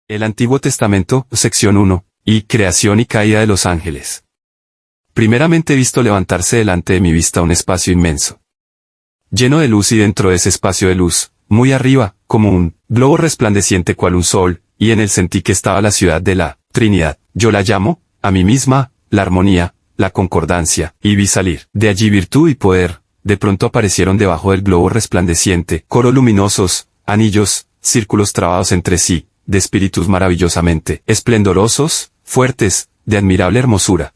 El Antiguo Testamento, sección 1, y creación y caída de los ángeles. Primeramente he visto levantarse delante de mi vista un espacio inmenso, lleno de luz, y dentro de ese espacio de luz, muy arriba, como un globo resplandeciente cual un sol, y en él sentí que estaba la ciudad de la Trinidad. Yo la llamo, a mí misma, la armonía, la concordancia, y vi salir de allí virtud y poder. De pronto aparecieron debajo del globo resplandeciente, coros luminosos, anillos, círculos trabados entre sí, de espíritus maravillosamente esplendorosos, fuertes, de admirable hermosura.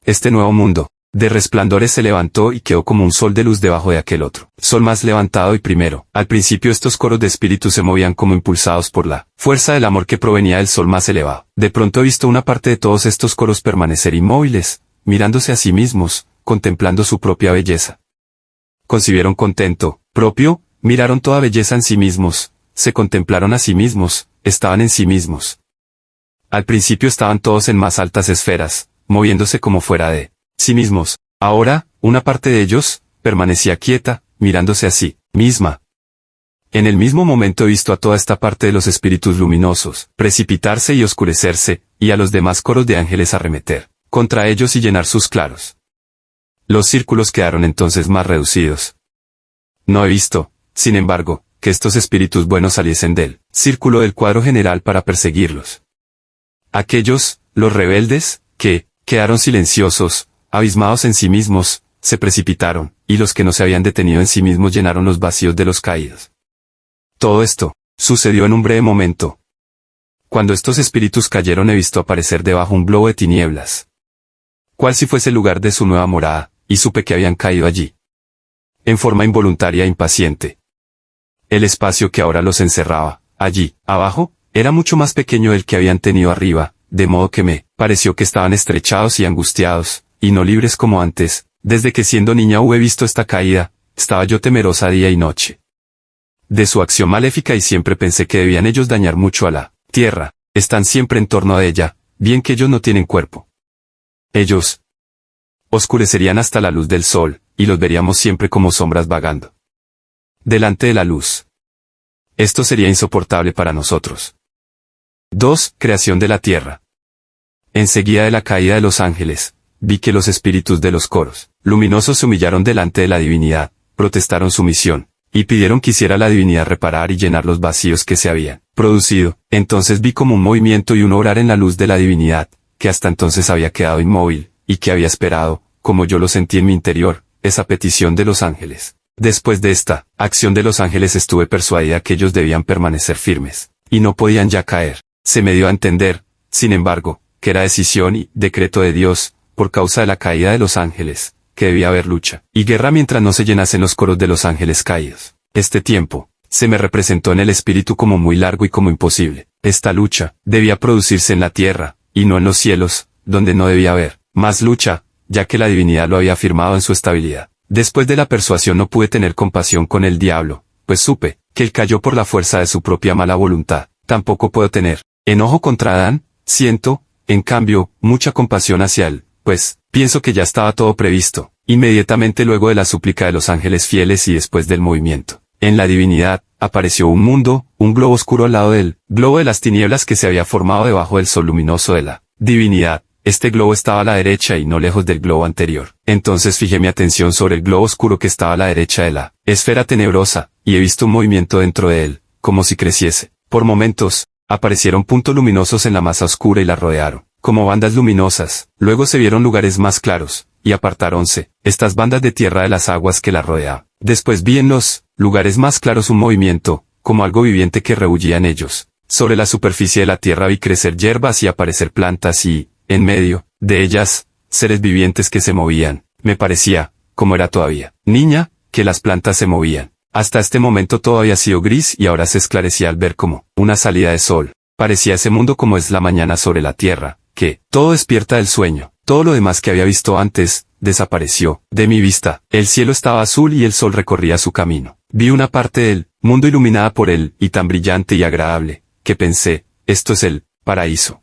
Este nuevo mundo de resplandores se levantó y quedó como un sol de luz debajo de aquel otro sol más levantado y primero. Al principio estos coros de espíritus se movían como impulsados por la fuerza del amor que provenía del sol más elevado. De pronto he visto una parte de todos estos coros permanecer inmóviles, mirándose a sí mismos, contemplando su propia belleza. Concibieron contento propio, miraron toda belleza en sí mismos, se contemplaron a sí mismos, estaban en sí mismos. Al principio estaban todos en más altas esferas, moviéndose como fuera de sí mismos. Ahora, una parte de ellos permanecía quieta, mirándose a sí misma. En el mismo momento he visto a toda esta parte de los espíritus luminosos precipitarse y oscurecerse, y a los demás coros de ángeles arremeter contra ellos y llenar sus claros. Los círculos quedaron entonces más reducidos. No he visto, sin embargo, que estos espíritus buenos saliesen del círculo del cuadro general para perseguirlos. Aquellos, los rebeldes, que quedaron silenciosos, abismados en sí mismos, se precipitaron, y los que no se habían detenido en sí mismos llenaron los vacíos de los caídos. Todo esto sucedió en un breve momento. Cuando estos espíritus cayeron he visto aparecer debajo un globo de tinieblas, cual si fuese el lugar de su nueva morada, y supe que habían caído allí, en forma involuntaria e impaciente. El espacio que ahora los encerraba, allí, abajo, era mucho más pequeño del que habían tenido arriba, de modo que me pareció que estaban estrechados y angustiados, y no libres como antes. Desde que siendo niña hube visto esta caída, estaba yo temerosa día y noche de su acción maléfica, y siempre pensé que debían ellos dañar mucho a la tierra. Están siempre en torno a ella, bien que ellos no tienen cuerpo. Ellos oscurecerían hasta la luz del sol, y los veríamos siempre como sombras vagando delante de la luz. Esto sería insoportable para nosotros. 2. Creación de la tierra. Enseguida de la caída de los ángeles, vi que los espíritus de los coros luminosos se humillaron delante de la divinidad, protestaron su misión, y pidieron que hiciera la divinidad reparar y llenar los vacíos que se habían producido. Entonces vi como un movimiento y un obrar en la luz de la divinidad, que hasta entonces había quedado inmóvil, y que había esperado, como yo lo sentí en mi interior, esa petición de los ángeles. Después de esta acción de los ángeles estuve persuadida que ellos debían permanecer firmes, y no podían ya caer. Se me dio a entender, sin embargo, que era decisión y decreto de Dios, por causa de la caída de los ángeles, que debía haber lucha y guerra mientras no se llenasen los coros de los ángeles caídos. Este tiempo se me representó en el espíritu como muy largo y como imposible. Esta lucha debía producirse en la tierra, y no en los cielos, donde no debía haber más lucha, ya que la divinidad lo había afirmado en su estabilidad. Después de la persuasión no pude tener compasión con el diablo, pues supe que él cayó por la fuerza de su propia mala voluntad. Tampoco puedo tener enojo contra Adán. Siento, en cambio, mucha compasión hacia él, pues pienso que ya estaba todo previsto. Inmediatamente luego de la súplica de los ángeles fieles y después del movimiento en la divinidad, apareció un mundo, un globo oscuro al lado del globo de las tinieblas que se había formado debajo del sol luminoso de la divinidad. Este globo estaba a la derecha y no lejos del globo anterior. Entonces fijé mi atención sobre el globo oscuro que estaba a la derecha de la esfera tenebrosa, y he visto un movimiento dentro de él, como si creciese. Por momentos, aparecieron puntos luminosos en la masa oscura y la rodearon, como bandas luminosas. Luego se vieron lugares más claros, y apartaronse estas bandas de tierra de las aguas que la rodeaban. Después vi en los lugares más claros un movimiento, como algo viviente que rebullía en ellos. Sobre la superficie de la tierra vi crecer hierbas y aparecer plantas y, en medio de ellas, seres vivientes que se movían. Me parecía, como era todavía niña, que las plantas se movían. Hasta este momento todo había sido gris y ahora se esclarecía al ver como una salida de sol. Parecía ese mundo como es la mañana sobre la tierra, que todo despierta del sueño. Todo lo demás que había visto antes desapareció de mi vista. El cielo estaba azul y el sol recorría su camino. Vi una parte del mundo iluminada por él, y tan brillante y agradable, que pensé, esto es el paraíso.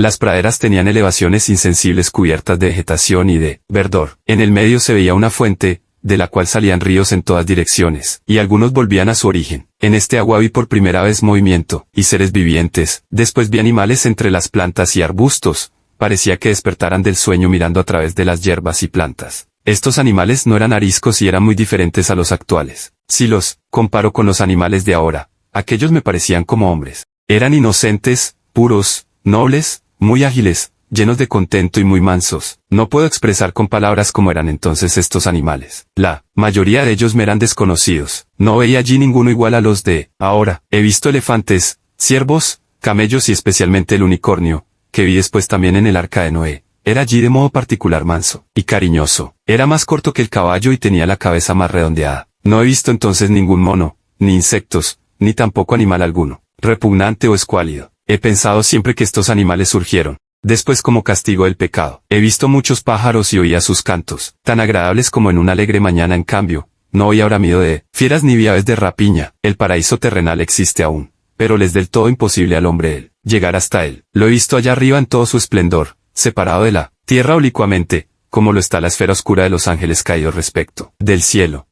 Las praderas tenían elevaciones insensibles cubiertas de vegetación y de verdor. En el medio se veía una fuente, de la cual salían ríos en todas direcciones, y algunos volvían a su origen. En este agua vi por primera vez movimiento, y seres vivientes, después vi animales entre las plantas y arbustos, parecía que despertaran del sueño mirando a través de las hierbas y plantas. Estos animales no eran ariscos y eran muy diferentes a los actuales. Si los comparo con los animales de ahora, aquellos me parecían como hombres. Eran inocentes, puros, nobles, muy ágiles, llenos de contento y muy mansos. No puedo expresar con palabras cómo eran entonces estos animales. La mayoría de ellos me eran desconocidos. No veía allí ninguno igual a los de ahora. He visto elefantes, ciervos, camellos y especialmente el unicornio, que vi después también en el arca de Noé. Era allí de modo particular manso y cariñoso. Era más corto que el caballo y tenía la cabeza más redondeada. No he visto entonces ningún mono, ni insectos, ni tampoco animal alguno, repugnante o escuálido. He pensado siempre que estos animales surgieron después como castigo del pecado. He visto muchos pájaros y oía sus cantos, tan agradables como en una alegre mañana. En cambio, no oí ahora miedo de fieras ni vi aves de rapiña. El paraíso terrenal existe aún, pero le es del todo imposible al hombre el llegar hasta él. Lo he visto allá arriba en todo su esplendor, separado de la tierra oblicuamente, como lo está la esfera oscura de los ángeles caídos respecto del cielo.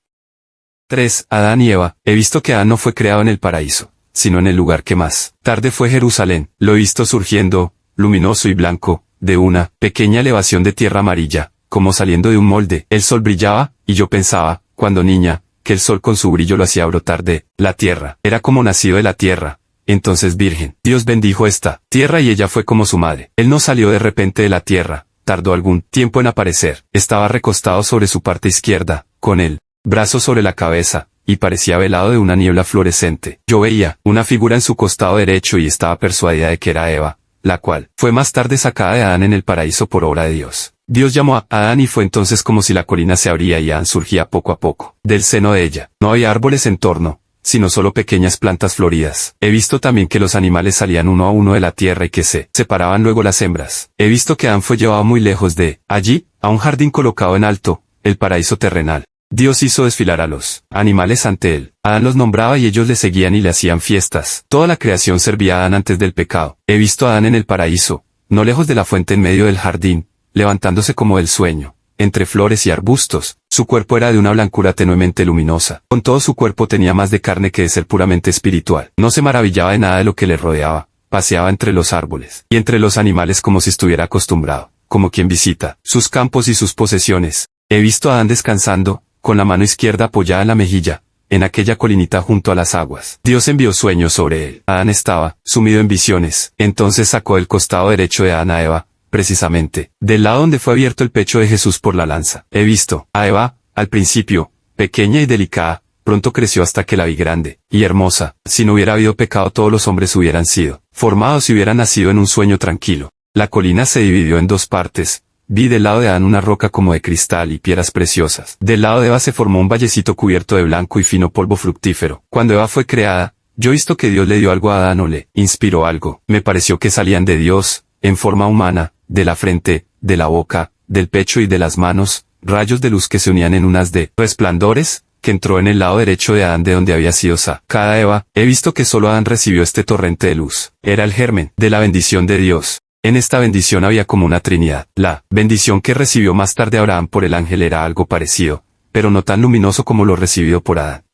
3. Adán y Eva. He visto que Adán no fue creado en el paraíso, sino en el lugar que más tarde fue Jerusalén. Lo he visto surgiendo, luminoso y blanco, de una pequeña elevación de tierra amarilla, como saliendo de un molde. El sol brillaba, y yo pensaba, cuando niña, que el sol con su brillo lo hacía brotar de la tierra. Era como nacido de la tierra, entonces virgen. Dios bendijo esta tierra y ella fue como su madre. Él no salió de repente de la tierra, tardó algún tiempo en aparecer. Estaba recostado sobre su parte izquierda, con el brazo sobre la cabeza, y parecía velado de una niebla fluorescente. Yo veía una figura en su costado derecho y estaba persuadida de que era Eva, la cual fue más tarde sacada de Adán en el paraíso por obra de Dios. Dios llamó a Adán y fue entonces como si la colina se abría y Adán surgía poco a poco del seno de ella. No había árboles en torno, sino solo pequeñas plantas floridas. He visto también que los animales salían uno a uno de la tierra y que se separaban luego las hembras. He visto que Adán fue llevado muy lejos de allí, a un jardín colocado en alto, el paraíso terrenal. Dios hizo desfilar a los animales ante él. Adán los nombraba y ellos le seguían y le hacían fiestas. Toda la creación servía a Adán antes del pecado. He visto a Adán en el paraíso, no lejos de la fuente en medio del jardín, levantándose como del sueño, entre flores y arbustos. Su cuerpo era de una blancura tenuemente luminosa. Con todo su cuerpo tenía más de carne que de ser puramente espiritual. No se maravillaba de nada de lo que le rodeaba. Paseaba entre los árboles y entre los animales como si estuviera acostumbrado, como quien visita sus campos y sus posesiones. He visto a Adán descansando, con la mano izquierda apoyada en la mejilla, en aquella colinita junto a las aguas. Dios envió sueños sobre él. Adán estaba sumido en visiones. Entonces sacó del costado derecho de Adán a Eva, precisamente, del lado donde fue abierto el pecho de Jesús por la lanza. He visto a Eva, al principio, pequeña y delicada, pronto creció hasta que la vi grande y hermosa. Si no hubiera habido pecado, todos los hombres hubieran sido formados y hubieran nacido en un sueño tranquilo. La colina se dividió en dos partes. Vi del lado de Adán una roca como de cristal y piedras preciosas. Del lado de Eva se formó un vallecito cubierto de blanco y fino polvo fructífero. Cuando Eva fue creada, yo he visto que Dios le dio algo a Adán o le inspiró algo. Me pareció que salían de Dios, en forma humana, de la frente, de la boca, del pecho y de las manos, rayos de luz que se unían en unas de resplandores, que entró en el lado derecho de Adán de donde había sido sacada Eva. He visto que solo Adán recibió este torrente de luz. Era el germen de la bendición de Dios. En esta bendición había como una trinidad. La bendición que recibió más tarde Abraham por el ángel era algo parecido, pero no tan luminoso como lo recibido por Adán.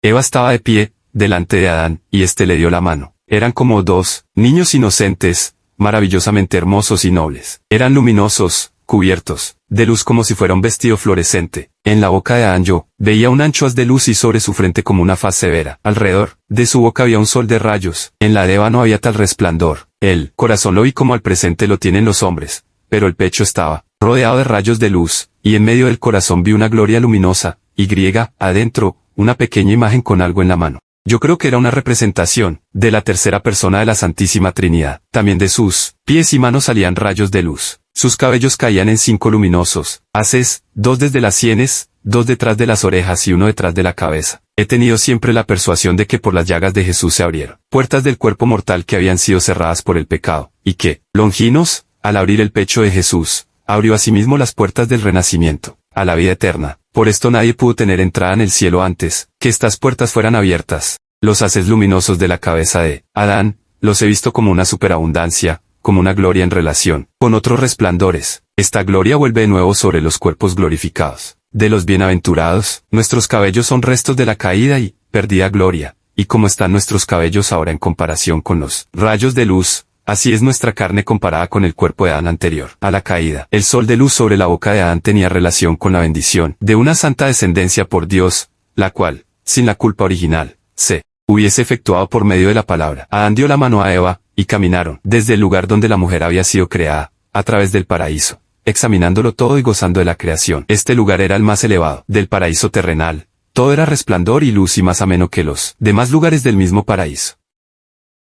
Eva estaba de pie, delante de Adán, y éste le dio la mano. Eran como dos niños inocentes, maravillosamente hermosos y nobles. Eran luminosos, cubiertos de luz como si fuera un vestido fluorescente. En la boca de Adán yo veía un ancho haz de luz y sobre su frente como una faz severa. Alrededor de su boca había un sol de rayos. En la de Eva no había tal resplandor. El corazón lo vi como al presente lo tienen los hombres, pero el pecho estaba rodeado de rayos de luz, y en medio del corazón vi una gloria luminosa, y griega, adentro, una pequeña imagen con algo en la mano. Yo creo que era una representación de la tercera persona de la Santísima Trinidad. También de sus pies y manos salían rayos de luz. Sus cabellos caían en 5 luminosos haces, 2 desde las sienes, 2 detrás de las orejas y 1 detrás de la cabeza. He tenido siempre la persuasión de que por las llagas de Jesús se abrieron puertas del cuerpo mortal que habían sido cerradas por el pecado, y que, Longinos, al abrir el pecho de Jesús, abrió asimismo las puertas del renacimiento, a la vida eterna. Por esto nadie pudo tener entrada en el cielo antes que estas puertas fueran abiertas. Los haces luminosos de la cabeza de Adán, los he visto como una superabundancia, como una gloria en relación con otros resplandores. Esta gloria vuelve de nuevo sobre los cuerpos glorificados. de los bienaventurados. Nuestros cabellos son restos de la caída y perdida gloria, y como están nuestros cabellos ahora en comparación con los rayos de luz, así es nuestra carne comparada con el cuerpo de Adán anterior a la caída. El sol de luz sobre la boca de Adán tenía relación con la bendición de una santa descendencia por Dios, la cual, sin la culpa original, se hubiese efectuado por medio de la palabra. Adán dio la mano a Eva, y caminaron desde el lugar donde la mujer había sido creada, a través del paraíso, examinándolo todo y gozando de la creación. Este lugar era el más elevado del paraíso terrenal. Todo era resplandor y luz y más ameno que los demás lugares del mismo paraíso.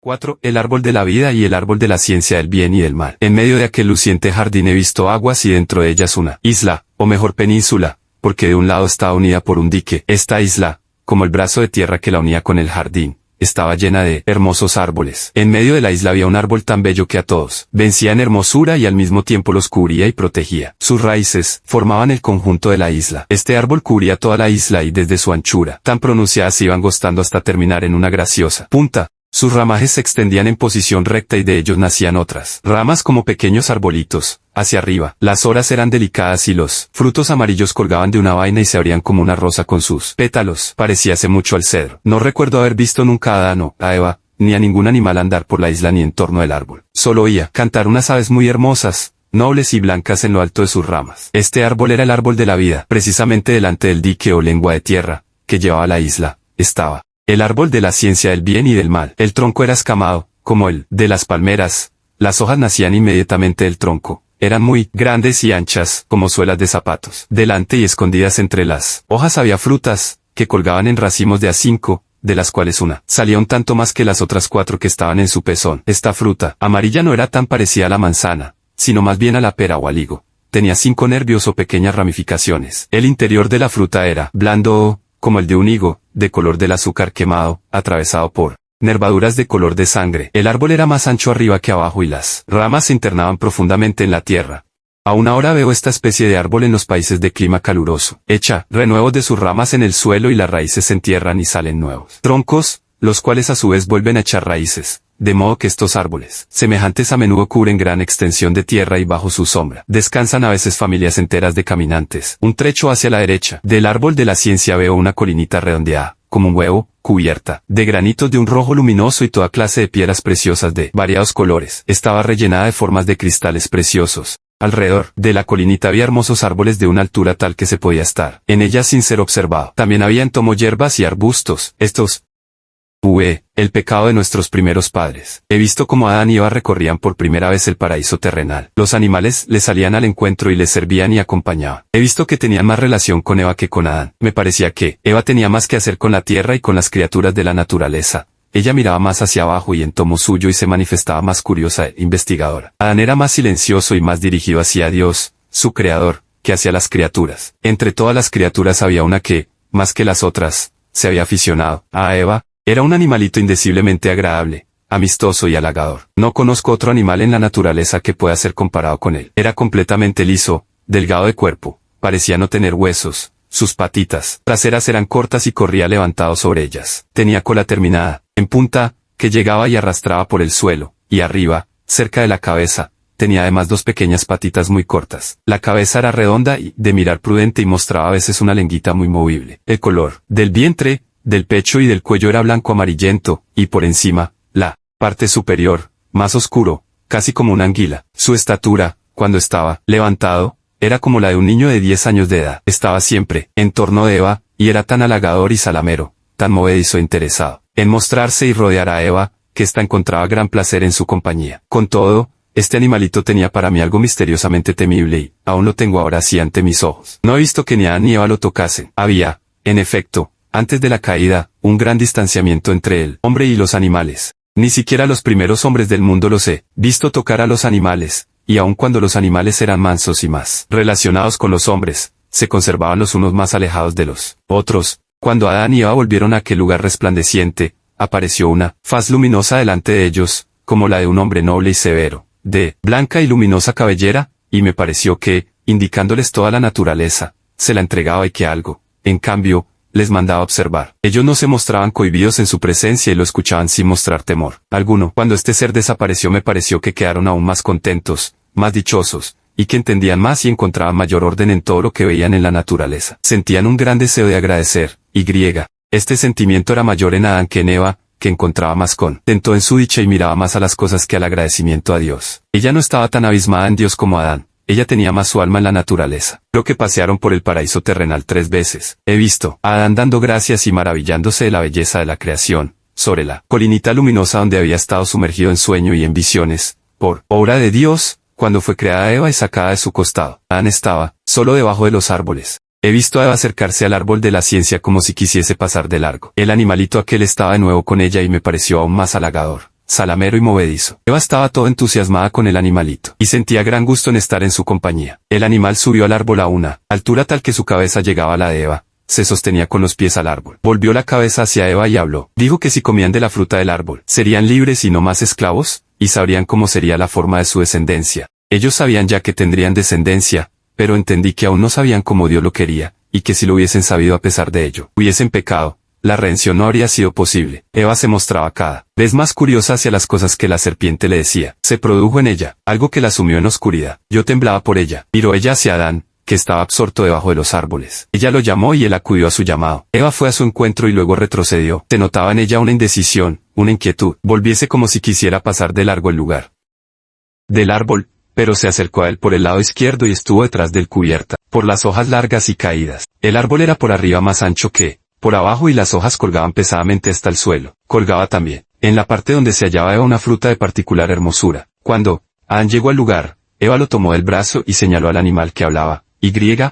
4. El árbol de la vida y el árbol de la ciencia del bien y del mal. En medio de aquel luciente jardín he visto aguas y dentro de ellas una isla, o mejor península, porque de un lado estaba unida por un dique. Esta isla, como el brazo de tierra que la unía con el jardín, estaba llena de hermosos árboles. En medio de la isla había un árbol tan bello que a todos vencía en hermosura y al mismo tiempo los cubría y protegía. Sus raíces formaban el conjunto de la isla. Este árbol cubría toda la isla y desde su anchura tan pronunciada se iban gostando hasta terminar en una graciosa punta. Sus ramajes se extendían en posición recta y de ellos nacían otras ramas como pequeños arbolitos, hacia arriba. Las horas eran delicadas y los frutos amarillos colgaban de una vaina y se abrían como una rosa con sus pétalos. Parecíase mucho al cedro. No recuerdo haber visto nunca a Adán o a Eva, ni a ningún animal andar por la isla ni en torno del árbol. Solo oía cantar unas aves muy hermosas, nobles y blancas en lo alto de sus ramas. Este árbol era el árbol de la vida. Precisamente delante del dique o lengua de tierra, que llevaba a la isla, estaba el árbol de la ciencia del bien y del mal. El tronco era escamado, como el de las palmeras. Las hojas nacían inmediatamente del tronco. Eran muy grandes y anchas, como suelas de zapatos. Delante y escondidas entre las hojas había frutas, que colgaban en racimos de a 5, de las cuales una salía un tanto más que las otras 4 que estaban en su pezón. Esta fruta amarilla no era tan parecida a la manzana, sino más bien a la pera o al higo. Tenía 5 nervios o pequeñas ramificaciones. El interior de la fruta era blando, como el de un higo, de color del azúcar quemado, atravesado por nervaduras de color de sangre. El árbol era más ancho arriba que abajo y las ramas se internaban profundamente en la tierra. Aún ahora veo esta especie de árbol en los países de clima caluroso. Echa renuevos de sus ramas en el suelo y las raíces se entierran y salen nuevos troncos, los cuales a su vez vuelven a echar raíces. De modo que estos árboles, semejantes a menudo cubren gran extensión de tierra y bajo su sombra descansan a veces familias enteras de caminantes. Un trecho hacia la derecha del árbol de la ciencia veo una colinita redondeada, como un huevo, cubierta de granitos de un rojo luminoso y toda clase de piedras preciosas de variados colores. Estaba rellenada de formas de cristales preciosos. Alrededor de la colinita había hermosos árboles de una altura tal que se podía estar en ellas sin ser observado. También había en tomo hierbas y arbustos. Estos el pecado de nuestros primeros padres. He visto cómo Adán y Eva recorrían por primera vez el paraíso terrenal. Los animales les salían al encuentro y les servían y acompañaban. He visto que tenían más relación con Eva que con Adán. Me parecía que Eva tenía más que hacer con la tierra y con las criaturas de la naturaleza. Ella miraba más hacia abajo y en tomo suyo y se manifestaba más curiosa e investigadora. Adán era más silencioso y más dirigido hacia Dios, su creador, que hacia las criaturas. Entre todas las criaturas había una que, más que las otras, se había aficionado a Eva. Era un animalito indeciblemente agradable, amistoso y halagador. No conozco otro animal en la naturaleza que pueda ser comparado con él. Era completamente liso, delgado de cuerpo, parecía no tener huesos, sus patitas traseras eran cortas y corría levantado sobre ellas. Tenía cola terminada, en punta, que llegaba y arrastraba por el suelo, y arriba, cerca de la cabeza, tenía además 2 pequeñas patitas muy cortas. La cabeza era redonda y de mirar prudente y mostraba a veces una lengüita muy movible. El color del vientre, del pecho y del cuello era blanco amarillento, y por encima, la parte superior, más oscuro, casi como una anguila. Su estatura, cuando estaba levantado, era como la de un niño de 10 años de edad. Estaba siempre en torno de Eva, y era tan halagador y salamero, tan movedizo e interesado en mostrarse y rodear a Eva, que ésta encontraba gran placer en su compañía. Con todo, este animalito tenía para mí algo misteriosamente temible y, aún lo tengo ahora así ante mis ojos. No he visto que ni Adán ni Eva lo tocasen. Había, en efecto, antes de la caída, un gran distanciamiento entre el hombre y los animales. Ni siquiera los primeros hombres del mundo los he visto tocar a los animales, y aun cuando los animales eran mansos y más relacionados con los hombres, se conservaban los unos más alejados de los otros. Cuando Adán y Eva volvieron a aquel lugar resplandeciente, apareció una faz luminosa delante de ellos, como la de un hombre noble y severo, de blanca y luminosa cabellera, y me pareció que, indicándoles toda la naturaleza, se la entregaba y que algo, en cambio, les mandaba observar. Ellos no se mostraban cohibidos en su presencia y lo escuchaban sin mostrar temor alguno. Cuando este ser desapareció me pareció que quedaron aún más contentos, más dichosos, y que entendían más y encontraban mayor orden en todo lo que veían en la naturaleza. Sentían un gran deseo de agradecer, y este sentimiento era mayor en Adán que en Eva, que encontraba más contento en su dicha y miraba más a las cosas que al agradecimiento a Dios. Ella no estaba tan abismada en Dios como Adán. Ella tenía más su alma en la naturaleza. Creo que pasearon por el paraíso terrenal 3 veces. He visto a Adán dando gracias y maravillándose de la belleza de la creación, sobre la colinita luminosa donde había estado sumergido en sueño y en visiones, por obra de Dios, cuando fue creada Eva y sacada de su costado. Adán estaba solo debajo de los árboles. He visto a Eva acercarse al árbol de la ciencia como si quisiese pasar de largo. El animalito aquel estaba de nuevo con ella y me pareció aún más halagador, salamero y movedizo. Eva estaba toda entusiasmada con el animalito, y sentía gran gusto en estar en su compañía. El animal subió al árbol a una altura tal que su cabeza llegaba a la de Eva. Se sostenía con los pies al árbol. Volvió la cabeza hacia Eva y habló. Dijo que si comían de la fruta del árbol, serían libres y no más esclavos, y sabrían cómo sería la forma de su descendencia. Ellos sabían ya que tendrían descendencia, pero entendí que aún no sabían cómo Dios lo quería, y que si lo hubiesen sabido a pesar de ello, hubiesen pecado. La redención no habría sido posible. Eva se mostraba cada vez más curiosa hacia las cosas que la serpiente le decía. Se produjo en ella algo que la sumió en oscuridad. Yo temblaba por ella. Miró ella hacia Adán, que estaba absorto debajo de los árboles. Ella lo llamó y él acudió a su llamado. Eva fue a su encuentro y luego retrocedió. Se notaba en ella una indecisión, una inquietud. Volviese como si quisiera pasar de largo el lugar del árbol, pero se acercó a él por el lado izquierdo y estuvo detrás del cubierta, por las hojas largas y caídas. El árbol era por arriba más ancho que por abajo y las hojas colgaban pesadamente hasta el suelo. Colgaba también, en la parte donde se hallaba Eva, una fruta de particular hermosura. Cuando Adán llegó al lugar, Eva lo tomó del brazo y señaló al animal que hablaba.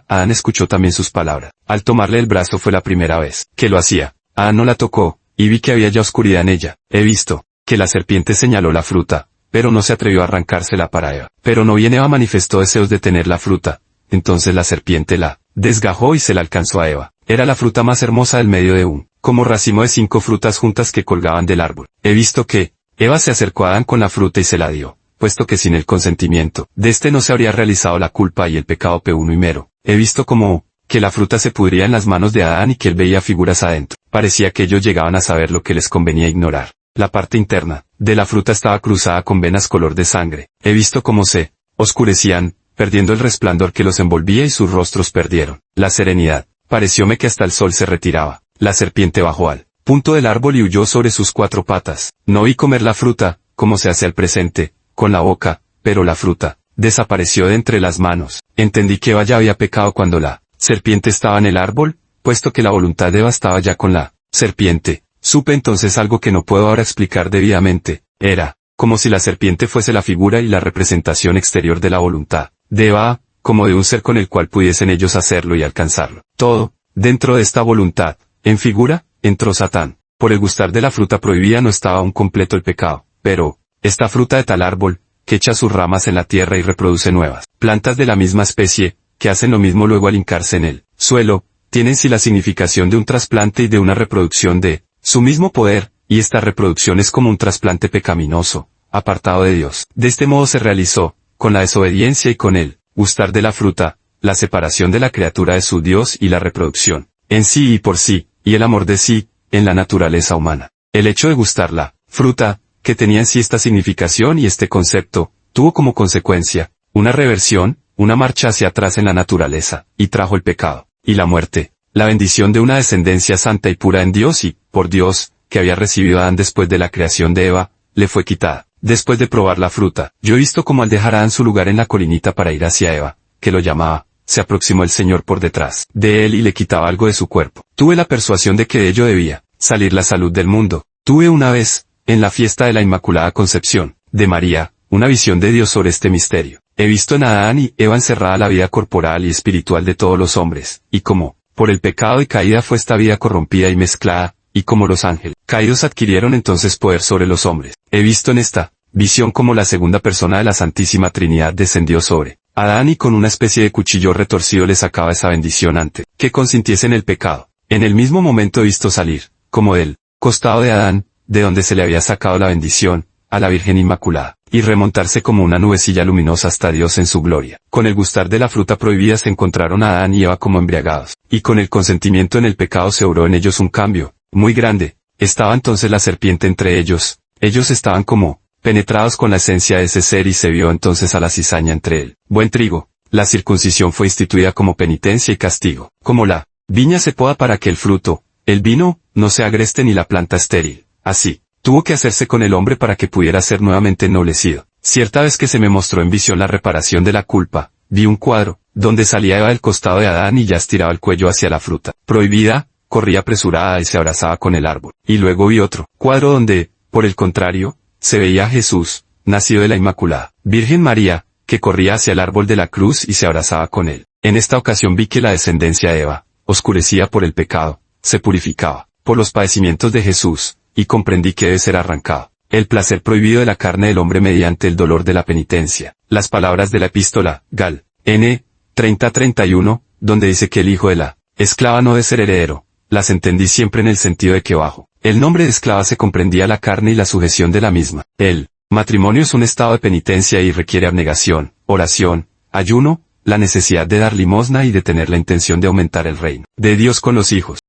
Adán escuchó también sus palabras. Al tomarle el brazo fue la primera vez que lo hacía. Adán no la tocó, y vi que había ya oscuridad en ella. He visto que la serpiente señaló la fruta, pero no se atrevió a arrancársela para Eva. Pero no bien Eva manifestó deseos de tener la fruta, entonces la serpiente la desgajó y se la alcanzó a Eva. Era la fruta más hermosa del medio de un como racimo de 5 frutas juntas que colgaban del árbol. He visto que Eva se acercó a Adán con la fruta y se la dio, puesto que sin el consentimiento de éste no se habría realizado la culpa y el pecado primero. He visto como que la fruta se pudría en las manos de Adán y que él veía figuras adentro. Parecía que ellos llegaban a saber lo que les convenía ignorar. La parte interna de la fruta estaba cruzada con venas color de sangre. He visto cómo se oscurecían, perdiendo el resplandor que los envolvía y sus rostros perdieron la serenidad. Parecióme que hasta el sol se retiraba. La serpiente bajó al punto del árbol y huyó sobre sus 4 patas. No vi comer la fruta, como se hace al presente, con la boca, pero la fruta desapareció de entre las manos. Entendí que Eva ya había pecado cuando la serpiente estaba en el árbol, puesto que la voluntad de Eva estaba ya con la serpiente. Supe entonces algo que no puedo ahora explicar debidamente. Era como si la serpiente fuese la figura y la representación exterior de la voluntad de Eva, como de un ser con el cual pudiesen ellos hacerlo y alcanzarlo. Todo, dentro de esta voluntad, en figura, entró Satán. Por el gustar de la fruta prohibida no estaba aún completo el pecado, pero esta fruta de tal árbol, que echa sus ramas en la tierra y reproduce nuevas plantas de la misma especie, que hacen lo mismo luego al hincarse en el suelo, tienen sí la significación de un trasplante y de una reproducción de su mismo poder, y esta reproducción es como un trasplante pecaminoso, apartado de Dios. De este modo se realizó, con la desobediencia y con el gustar de la fruta, la separación de la criatura de su Dios y la reproducción, en sí y por sí, y el amor de sí, en la naturaleza humana. El hecho de gustar la fruta, que tenía en sí esta significación y este concepto, tuvo como consecuencia una reversión, una marcha hacia atrás en la naturaleza, y trajo el pecado, y la muerte. La bendición de una descendencia santa y pura en Dios y, por Dios, que había recibido Adán después de la creación de Eva, le fue quitada. Después de probar la fruta, yo he visto como al dejar a Adán su lugar en la colinita para ir hacia Eva, que lo llamaba, se aproximó el Señor por detrás de él y le quitaba algo de su cuerpo. Tuve la persuasión de que de ello debía salir la salud del mundo. Tuve una vez, en la fiesta de la Inmaculada Concepción de María, una visión de Dios sobre este misterio. He visto en Adán y Eva encerrada la vida corporal y espiritual de todos los hombres, y como por el pecado y caída fue esta vida corrompida y mezclada, y como los ángeles caídos adquirieron entonces poder sobre los hombres. He visto en esta visión como la segunda persona de la Santísima Trinidad descendió sobre Adán y con una especie de cuchillo retorcido le sacaba esa bendición antes que consintiese en el pecado. En el mismo momento he visto salir, como del costado de Adán, de donde se le había sacado la bendición, a la Virgen Inmaculada, y remontarse como una nubecilla luminosa hasta Dios en su gloria. Con el gustar de la fruta prohibida se encontraron a Adán y Eva como embriagados, y con el consentimiento en el pecado se obró en ellos un cambio muy grande. Estaba entonces la serpiente entre ellos estaban como penetrados con la esencia de ese ser, y se vio entonces a la cizaña entre él. Buen trigo. La circuncisión fue instituida como penitencia y castigo. Como la viña se poda para que el fruto, el vino, no se agreste ni la planta estéril. Así, tuvo que hacerse con el hombre para que pudiera ser nuevamente ennoblecido. Cierta vez que se me mostró en visión la reparación de la culpa, vi un cuadro, donde salía Eva del costado de Adán y ya estiraba el cuello hacia la fruta prohibida, corría apresurada y se abrazaba con el árbol. Y luego vi otro cuadro donde, por el contrario, se veía a Jesús, nacido de la Inmaculada Virgen María, que corría hacia el árbol de la cruz y se abrazaba con él. En esta ocasión vi que la descendencia de Eva, oscurecida por el pecado, se purificaba por los padecimientos de Jesús, y comprendí que debe ser arrancado el placer prohibido de la carne del hombre mediante el dolor de la penitencia. Las palabras de la epístola, Gal. N. 30-31, donde dice que el hijo de la esclava no debe ser heredero, las entendí siempre en el sentido de que bajo el nombre de esclava se comprendía la carne y la sujeción de la misma. El matrimonio es un estado de penitencia y requiere abnegación, oración, ayuno, la necesidad de dar limosna y de tener la intención de aumentar el reino de Dios con los hijos.